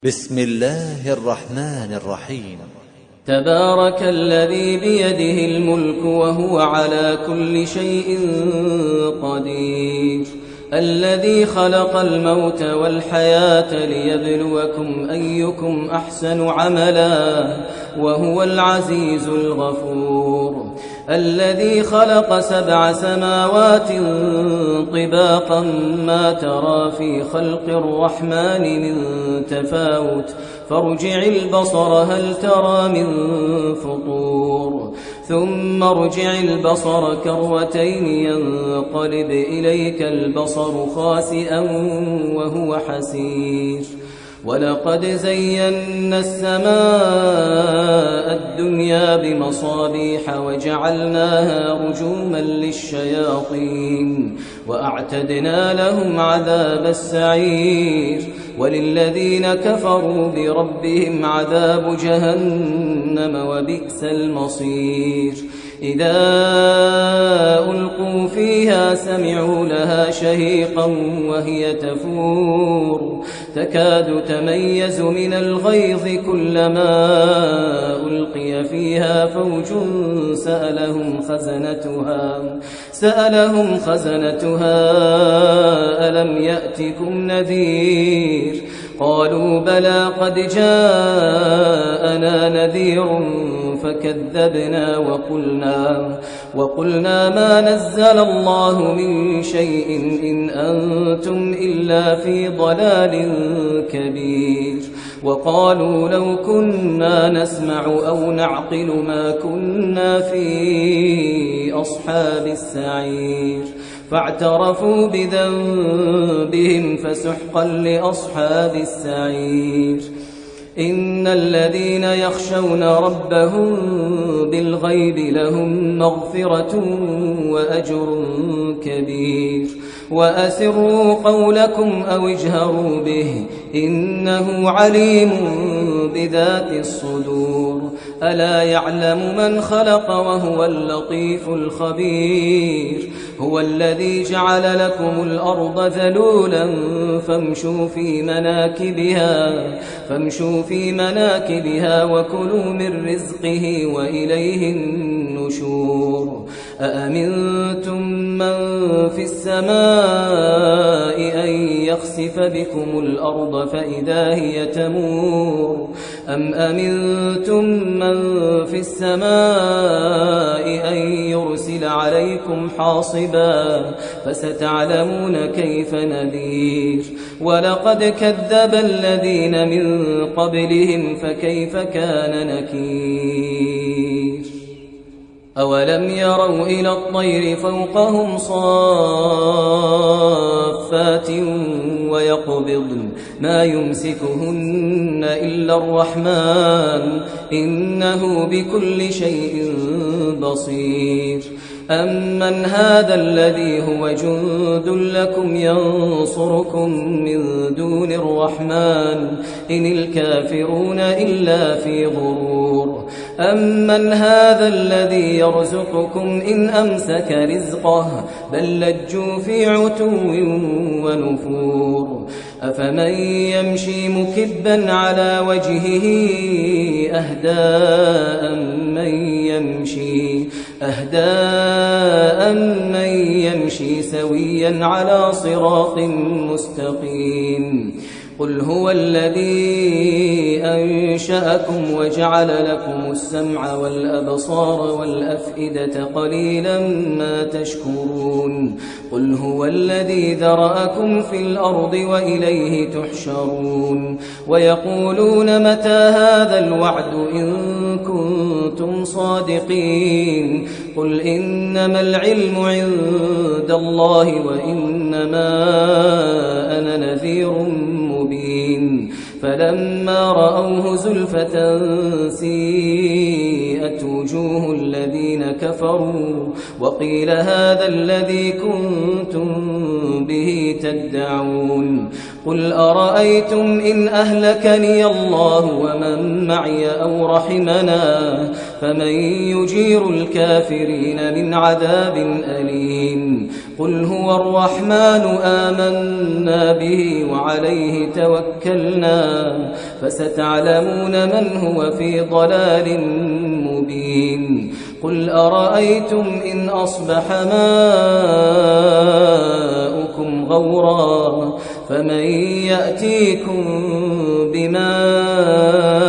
بسم الله الرحمن الرحيم. تبارك الذي بيده الملك وهو على كل شيء قدير، الذي خلق الموت والحياة ليبلوكم أيكم أحسن عملا وهو العزيز الغفور، الذي خلق 7 سماوات طباقا ما ترى في خلق الرحمن من تفاوت فارجع البصر هل ترى من فطور، ثم ارجع البصر كرتين ينقلب إليك البصر خاسئا وهو حسير، ولقد زينا السماء الدنيا بمصابيح وجعلناها رجوما للشياطين وأعتدنا لهم عذاب السعير، وللذين كفروا بربهم عذاب جهنم وبئس المصير. إذا ألقوا فيها سمعوا لها شهيقا وهي تفور تكاد تميز من الغيظ كلما ألقي فيها فوج سألهم خزنتها ألم يأتكم نذير؟ قالوا بلى قد جاءنا نذير فكذبنا وقلنا ما نزل الله من شيء إن أنتم إلا في ضلال كبير، وقالوا لو كنا نسمع أو نعقل ما كنا في أصحاب السعير، فاعترفوا بذنبهم فسحقا لأصحاب السعير. إن الذين يخشون ربهم بالغيب لهم مغفرة وأجر كبير، وأسروا قولكم أو اجهروا به إنه عليم بذات الصدور، ألا يعلم من خلق وهو اللطيف الخبير. هو الذي جعل لكم الأرض ذلولا فامشوا في مناكبها وكلوا من رزقه وإليه النشور. أأمنتم من في السماء أن يخسف بكم الأرض فإذا هي تمور، أم أمنتم من في السماء أن يرسل عليكم حاصبا فستعلمون كيف نذير. ولقد كذب الذين من قبلهم فكيف كان نكير. أولم يروا إلى الطير فوقهم صافات ويقبضن ما يمسكهن إلا الرحمن إنه بكل شيء بصير. أمن هذا الذي هو جند لكم ينصركم من دون الرحمن إن الكافرون إلا في غرور. أمن هذا الذي يرزقكم إن أمسك رزقه بل لجوا في عتو ونفور. أفمن يمشي مكبا على وجهه أهدى من يمشي سويا على صراط مستقيم. قل هو الذي أنشأكم وجعل لكم السمع والأبصار والأفئدة قليلا ما تشكرون. قل هو الذي ذرأكم في الأرض وإليه تحشرون. ويقولون متى هذا الوعد إن كنتم صادقين. قل إنما العلم عند الله وإنما أنا نذير مبين. فلما رأوه زلفة سيئت وجوه الذين كفروا وقيل هذا الذي كنتم به تدعون. قل أرأيتم إن أهلكني الله ومن معي أو رحمنا فمن يجير الكافرين من عذاب أليم قل هو الرحمن آمنا به وعليه توكلنا فستعلمون من هو في ضلال مبين قل أرأيتم إن أصبح ماؤكم غورا فمن يأتيكم بماء